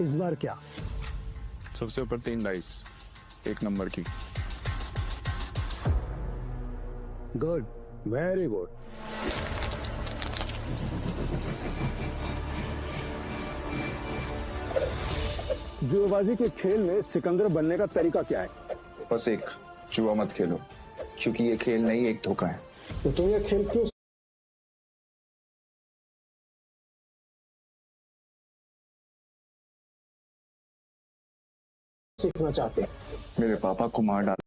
इस बार क्या? सबसे ऊपर 3 डाइस, 1 नंबर की। Good, very good. जुएबाजी के खेल में सिकंदर बनने का तरीका क्या है? बस एक, जुआ मत खेलो, क्योंकि ये खेल नहीं, एक धोखा है। तो तुम ये खेल क्यों सीखना चाहते हैं? मेरे पापा को मार डाला।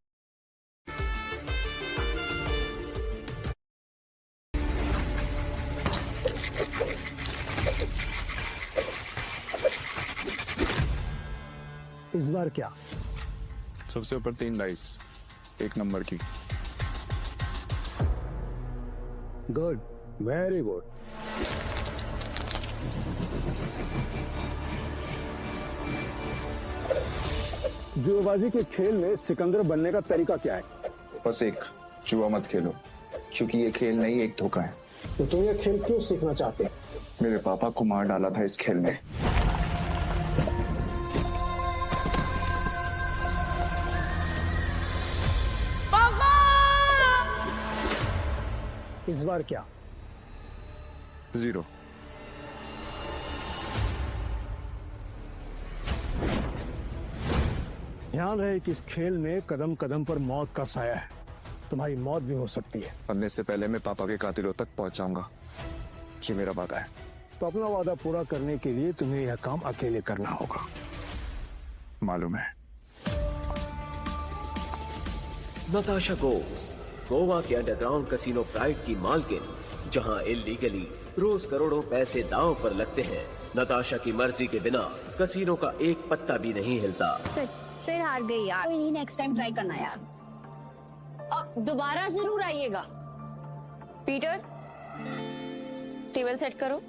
इस बार क्या? सबसे ऊपर 3 डाइस, 1 नंबर की। Good, very good. जुएबाजी के खेल में सिकंदर बनने का तरीका क्या है? बस एक, जुआ मत खेलो, क्योंकि ये खेल नहीं, एक धोखा है। तो तुम ये खेल क्यों सीखना चाहते हैं? मेरे पापा को मार डाला था इस खेल में। इस बार क्या? 0। ध्यान रहे कि इस खेल में कदम कदम पर मौत का साया है। तुम्हारी मौत भी हो सकती है। मरने से पहले मैं पापा के कातिलों तक पहुंच जाऊंगा, ये मेरा वादा है। तो अपना वादा पूरा करने के लिए तुम्हें यह काम अकेले करना होगा। मालूम है। नताशा घोस्ट, गोवा के अंडरग्राउंड कसिनो प्राइड की मालकिन, जहां इल्लीगली रोज करोड़ों पैसे दांव पर लगते हैं। नताशा की मर्जी के बिना कसिनो का एक पत्ता भी नहीं हिलता। फिर हार गई यार। कोई नहीं, नेक्स्ट टाइम ट्राई करना यार। अब दोबारा जरूर आइएगा। पीटर, टेबल सेट करो।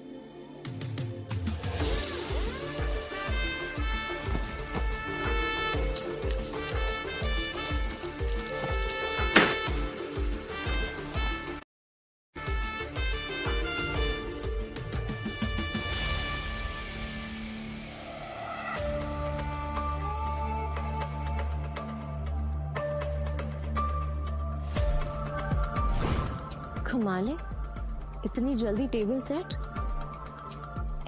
कमाल है, इतनी जल्दी टेबल सेट।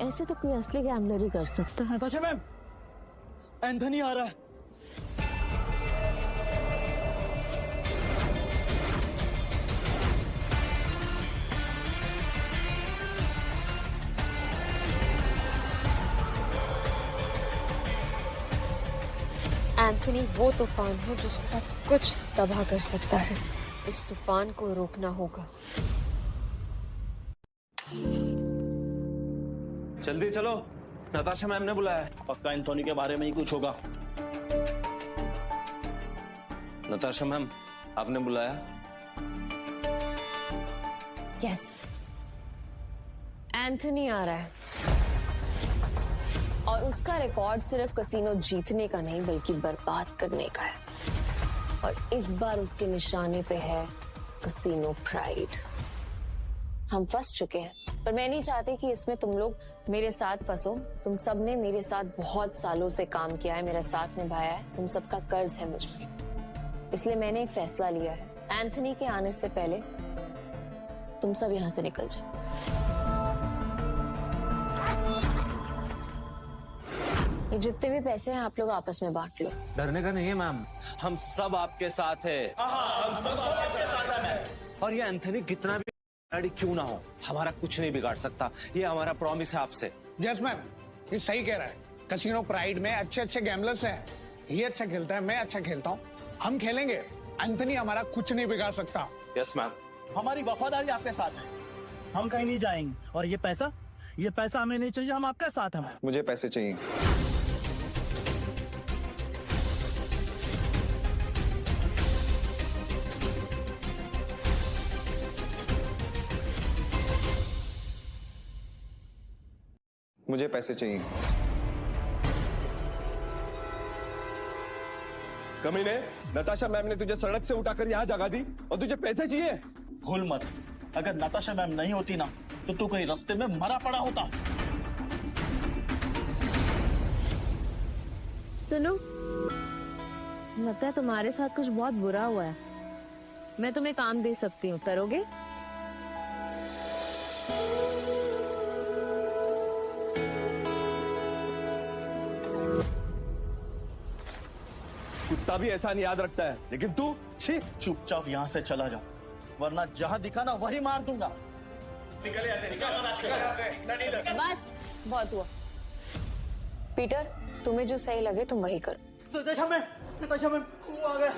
ऐसे तो कोई असली गैम्बलर ही कर सकता है। नताशा मैम, एंथनी आ रहा है। एंथनी वो तूफान है जो सब कुछ तबाह कर सकता है। इस तूफान को रोकना होगा। जल्दी चलो, नताशा मैम ने बुलाया है। पक्का एंथोनी के बारे में ही कुछ होगा। नताशा मैम, आपने बुलाया? यस, एंथनी आ रहा है और उसका रिकॉर्ड सिर्फ कसिनो जीतने का नहीं बल्कि बर्बाद करने का है। और इस बार उसके निशाने पे है कसिनो प्राइड। हम फंस चुके हैं, पर मैं नहीं चाहती कि इसमें तुम लोग मेरे साथ फंसो। तुम सब ने मेरे साथ बहुत सालों से काम किया है, मेरा साथ निभाया है। तुम सबका कर्ज है मुझ पे, इसलिए मैंने एक फैसला लिया है। एंथनी के आने से पहले तुम सब यहां से निकल जाओ। ये जितने भी पैसे हैं आप लोग आपस में बांट लो। डरने का नहीं है मैम, हम सब आपके साथ हैं। और ये एंथनी कितना भी खिलाड़ी क्यों ना हो, हमारा कुछ नहीं बिगाड़ सकता। ये हमारा प्रॉमिस है आपसे। यस मैम, ये सही कह रहा है। कसिनो प्राइड में अच्छे अच्छे गैम्बलर्स हैं। ये अच्छा खेलता है, मैं अच्छा खेलता हूँ। हम खेलेंगे, एंथनी हमारा कुछ नहीं बिगाड़ सकता। Yes ma'am. हमारी वफादारी आपके साथ है। हम कहीं नहीं जाएंगे। और ये पैसा हमें नहीं चाहिए, हम आपके साथ हैं। मुझे पैसे चाहिए। मुझे पैसे चाहिए। कमीने, नताशा मैम ने तुझे सड़क से उठाकर यहाँ जगा दी और तुझे पैसे चाहिए? भूल मत, अगर नताशा मैम नहीं होती ना तो तू कहीं रास्ते में मरा पड़ा होता। सुनो, लगता है तुम्हारे साथ कुछ बहुत बुरा हुआ है। मैं तुम्हें काम दे सकती हूँ, करोगे? कुत्ता भी एहसान याद रखता है, लेकिन तू छी। चुपचाप यहाँ से चला जा, वरना जहाँ दिखा ना वही मार दूंगा। बस बहुत हुआ। पीटर, तुम्हें जो सही लगे तुम वही करो। नताशा मैम, वो आ गया।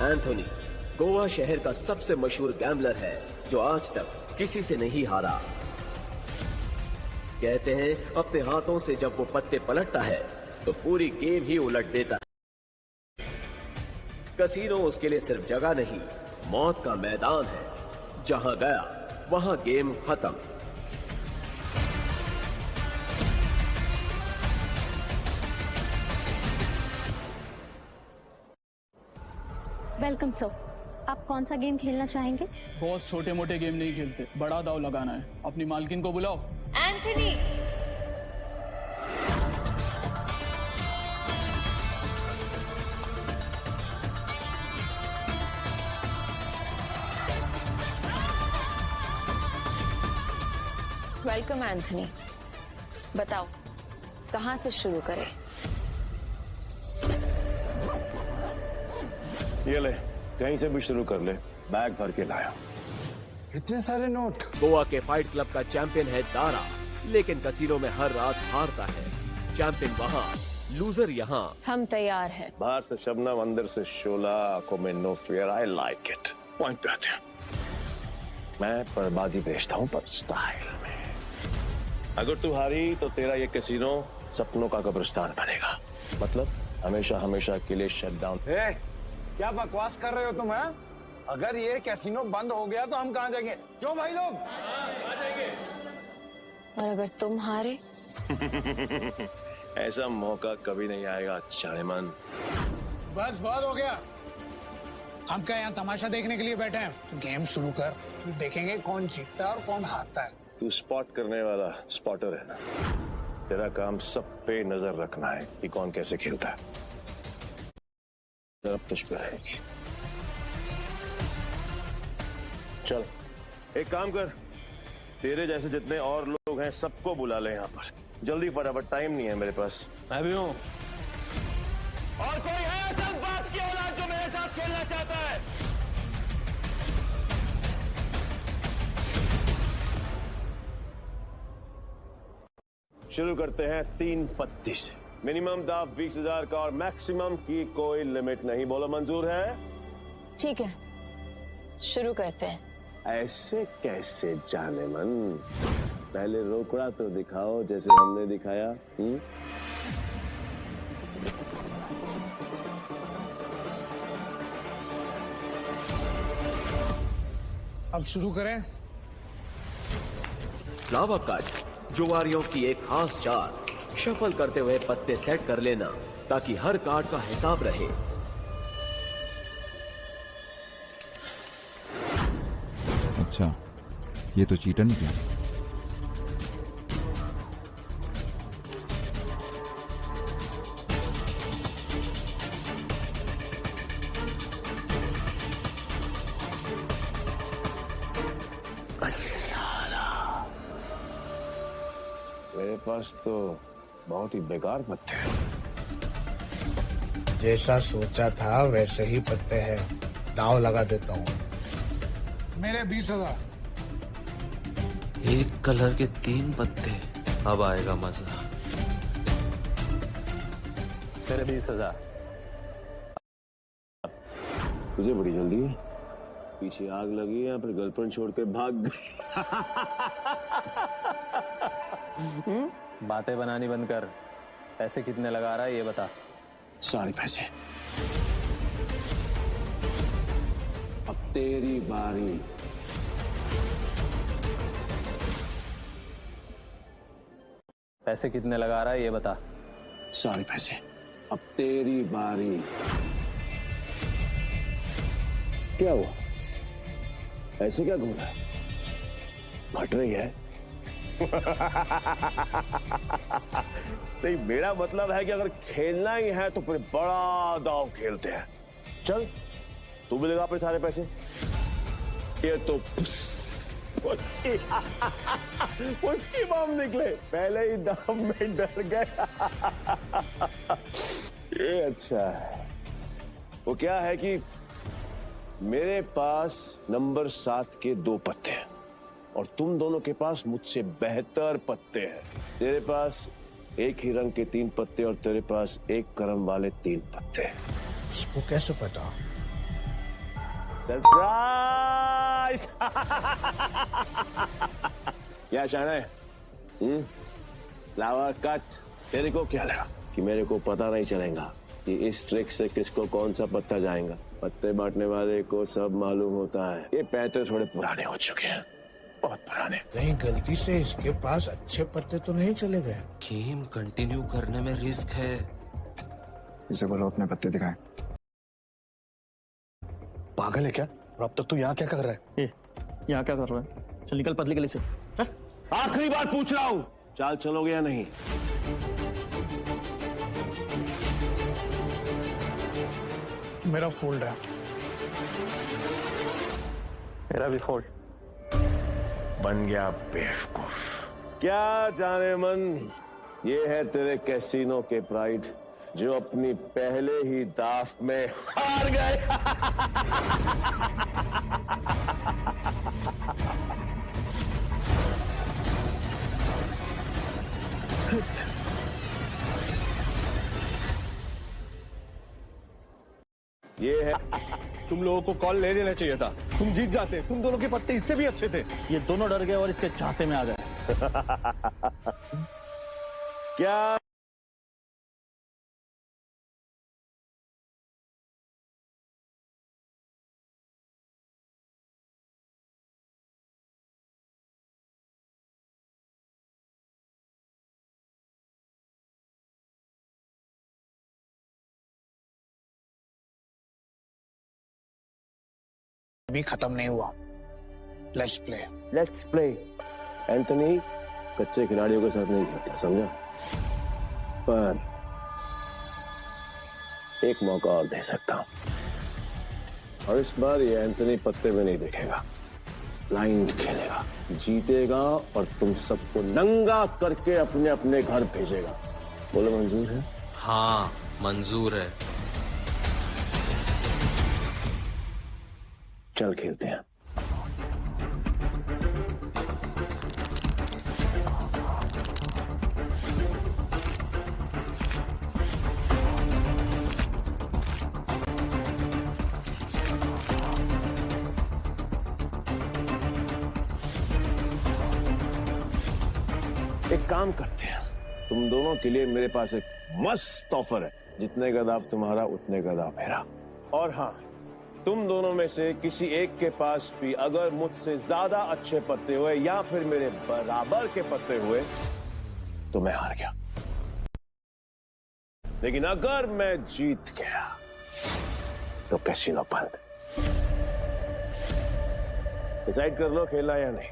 एंथोनी गोवा शहर का सबसे मशहूर गैम्बलर है जो आज तक किसी से नहीं हारा। कहते हैं अपने हाथों से जब वो पत्ते पलटता है तो पूरी गेम ही उलट देता है। कसीनो उसके लिए सिर्फ जगह नहीं, मौत का मैदान है। जहां गया वहां गेम खत्म। वेलकम सर, आप कौन सा गेम खेलना चाहेंगे? बॉस छोटे मोटे गेम नहीं खेलते, बड़ा दाव लगाना है। अपनी मालकिन को बुलाओ। Anthony, welcome Anthony. बताओ कहां से शुरू करें? ये ले, कहीं से भी शुरू कर ले। बैग भर के लाया। इतने सारे नोट। गोवा के फाइट क्लब का चैंपियन है दारा, लेकिन कसीनो में हर रात हारता है। चैंपियन वहाँ, लूजर यहाँ। हम तैयार हैं। बाहर से शबनम, अंदर से शोला, आंखों में no fear. I like it. Point पे आते हैं। मैं बर्बादी बेचता हूँ पर स्टाइल में। अगर तू हारी तो तेरा ये कैसीनो सपनों का कब्रिस्तान बनेगा। मतलब हमेशा हमेशा के लिए शट डाउन। क्या बकवास कर रहे हो तुम? है अगर ये कैसीनो बंद हो गया तो हम कहाँ जाएंगे? क्यों भाई लोग? और अगर तुम हारे? ऐसा मौका कभी नहीं आएगा चाणेमन। बस बहुत हो गया। हम क्या यहाँ तमाशा देखने के लिए बैठे हैं? तो गेम शुरू कर, फिर देखेंगे कौन जीतता है और कौन हारता है। तू स्पॉट करने वाला स्पॉटर है ना? तेरा काम सब पे नजर रखना है कि कौन कैसे खेलता है। अब तुझ पे रहेगी। चल एक काम कर, तेरे जैसे जितने और लोग हैं सबको बुला ले यहाँ पर। जल्दी फटाफट, टाइम नहीं है मेरे पास। मैं भी हूँ। और कोई है सब बात की औलाद जो मेरे साथ खेलना चाहता है? शुरू करते हैं 3 पत्ती से। मिनिमम दाव 20,000 का और मैक्सिमम की कोई लिमिट नहीं। बोलो मंजूर है? ठीक है, शुरू करते हैं। ऐसे कैसे जाने मन? पहले रोकड़ा तो दिखाओ जैसे हमने दिखाया। अब शुरू करें। फ्लावर कट, जुआरियों की एक खास चाल। शफल करते हुए पत्ते सेट कर लेना ताकि हर कार्ड का हिसाब रहे। अच्छा, ये तो चीटर निकला। मेरे पास तो बहुत ही बेकार पत्ते हैं। जैसा सोचा था वैसे ही पत्ते हैं। दाव लगा देता हूँ। मेरे 20,000। एक कलर के 3 पत्ते, अब आएगा मजा। तेरे 20,000। तुझे बड़ी जल्दी है? पीछे आग लगी है या फिर गर्लफ्रेंड छोड़ के भाग गई? बातें बनानी बंद कर। पैसे कितने लगा रहा है ये बता। सारे पैसे। अब तेरी बारी। पैसे कितने लगा रहा है ये बता। सारे पैसे। अब तेरी बारी। क्या हुआ? ऐसे क्या घूम रहा है? फट रही है। नहीं, मेरा मतलब है कि अगर खेलना ही है तो फिर बड़ा दांव खेलते हैं। चल, तू भी लगा अपने सारे पैसे। ये तो उसकी बम निकले, पहले ही दाम में डर गए। ये अच्छा है। वो क्या है कि मेरे पास नंबर 7 के 2 पत्ते हैं और तुम दोनों के पास मुझसे बेहतर पत्ते हैं। तेरे पास एक ही रंग के 3 पत्ते और तेरे पास एक क्रम वाले 3 पत्ते। इसको कैसे पता? सरप्राइज! क्या चाहना है? Flower cut. तेरे को क्या लगा कि मेरे को पता नहीं चलेगा कि इस ट्रिक से किसको कौन सा पत्ता जाएगा? पत्ते बांटने वाले को सब मालूम होता है। ये पैसे थोड़े पुराने हो चुके हैं, बहुत पुराने। कहीं गलती से इसके पास अच्छे पत्ते तो नहीं चले गए? गेम कंटिन्यू करने में रिस्क है। इसे बोलो अपने पत्ते दिखाएं। पागल है क्या? और अब तक तू यहाँ क्या कर रहा है? यहाँ क्या कर रहा है? चल निकल पतली गली से। आखिरी बार पूछ रहा हूँ, चाल चलोगे या नहीं? मेरा फोल्ड है। मेरा भी फोल्ड। बन गया बेवकूफ। क्या जाने मन, ये है तेरे कैसीनो के प्राइड जो अपनी पहले ही दाव में हार गए। ये है। तुम लोगों को कॉल ले लेना चाहिए था, तुम जीत जाते। तुम दोनों के पत्ते इससे भी अच्छे थे। ये दोनों डर गए और इसके झांसे में आ गए। क्या अभी खत्म नहीं हुआ। Let's play. Let's play. Anthony कच्चे खिलाड़ियों के साथ नहीं खेलता, समझा? पर एक मौका और दे सकता हूं और इस बार ये एंथनी पत्ते में नहीं देखेगा, ब्लाइंड खेलेगा, जीतेगा और तुम सबको नंगा करके अपने अपने घर भेजेगा। बोलो मंजूर है? हाँ मंजूर है। चल खेलते हैं। एक काम करते हैं, तुम दोनों के लिए मेरे पास एक मस्त ऑफर है। जितने का दाव तुम्हारा उतने का दाव मेरा। और हाँ, तुम दोनों में से किसी एक के पास भी अगर मुझसे ज्यादा अच्छे पत्ते हुए या फिर मेरे बराबर के पत्ते हुए तो मैं हार गया। लेकिन अगर मैं जीत गया तो कैसीनो बंद। डिसाइड कर लो खेलना या नहीं।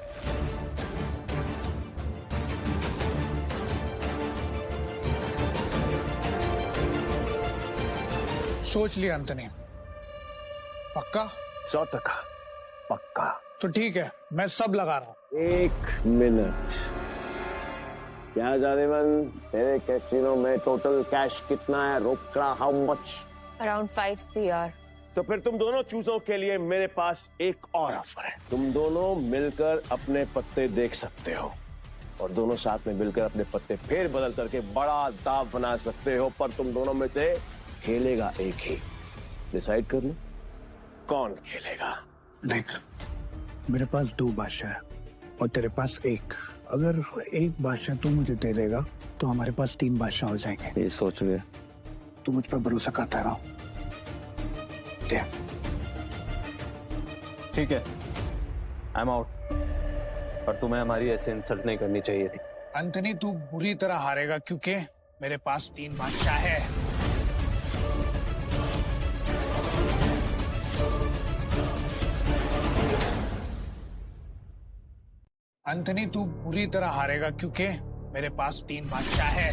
सोच लिया एंथनी? पक्का? 100% पक्का। तो ठीक है, मैं सब लगा रहा हूं। 1 मिनट। क्या जाने मन, तेरे कैसीनो में टोटल कैश कितना है? रोकड़ा हाउ मच? Around 5 CR। तो फिर तुम दोनों चूजों के लिए मेरे पास एक और ऑफर है। तुम दोनों मिलकर अपने पत्ते देख सकते हो और दोनों साथ में मिलकर अपने पत्ते फेर बदल करके बड़ा दाव बना सकते हो। पर तुम दोनों में से खेलेगा एक ही। डिसाइड कर लो कौन खेलेगा। देख, मेरे पास 2 बादशाह है और तेरे पास 1। अगर एक बादशाह तू मुझे दे देगा तो हमारे पास 3 बादशाह हो जाएंगे। ये सोच रहे तू मुझ पर भरोसा करता रहो। ठीक है, आई एम आउट। पर तुम्हें हमारी ऐसे इंसल्ट नहीं करनी चाहिए थी। एंथनी, तू बुरी तरह हारेगा क्योंकि मेरे पास 3 बादशाह है। एंथनी तू बुरी तरह हारेगा क्योंकि मेरे पास 3 बादशाह है।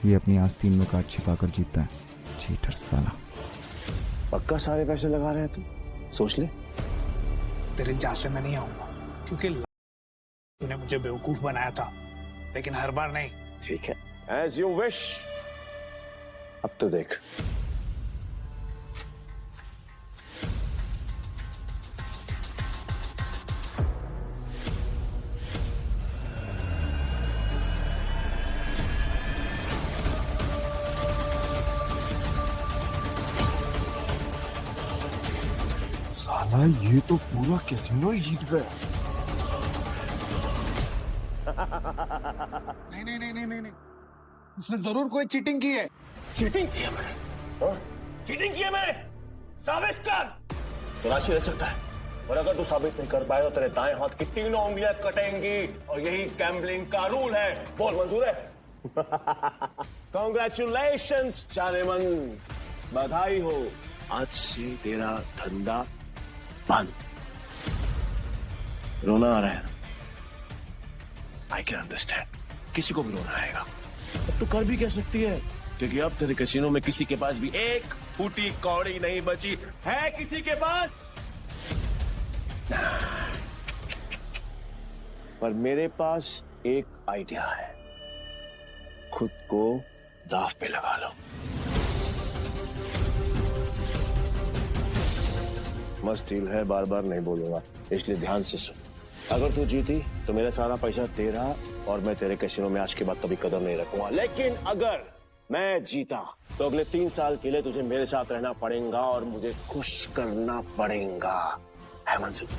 ये अपनी आस्तीन में कार्ड छिपाकर जीतता है, चीटर साला। पक्का सारे पैसे लगा रहे हैं तू? सोच ले। तेरे जा से मैं नहीं आऊंगा क्योंकि तूने मुझे बेवकूफ बनाया था, लेकिन हर बार नहीं। ठीक है, एज यू विश। अब तो देख। साला ये तो पूरा कैसीनो ही जीत गया। नहीं नहीं नहीं नहीं नहीं नहीं, उसने जरूर कोई चीटिंग की है। चीटिंग की है मैंने? चीटिंग की है मैंने? साबित कर। तलाशी रह सकता है, और अगर तू साबित नहीं कर पाए तो तेरे दाएं हाथ की 3 उंगलियां कटेंगी, और यही गैम्बलिंग का रूल है। बोल, मंजूर है? कांग्रेचुलेशंस जाने मन, बधाई हो। आज से तेरा धंधा बंद। रोना आ रहा है? आई कैन अंडरस्टैंड, किसी को भी रोना आएगा। अब तो कर भी कह सकती है, क्योंकि अब तेरे कैसीनो में किसी के पास भी एक फूटी कौड़ी नहीं बची है। किसी के पास? पर मेरे पास एक आइडिया है, खुद को दांव पे लगा लो। मस्त डील है, बार बार नहीं बोलूंगा, इसलिए ध्यान से सुन। अगर तू जीती तो मेरा सारा पैसा तेरा, और मैं तेरे कैसीनो में आज के बाद कभी कदम नहीं रखूंगा। लेकिन अगर मैं जीता तो अगले 3 साल के लिए तुझे मेरे साथ रहना पड़ेगा और मुझे खुश करना पड़ेगा। है मंजूर?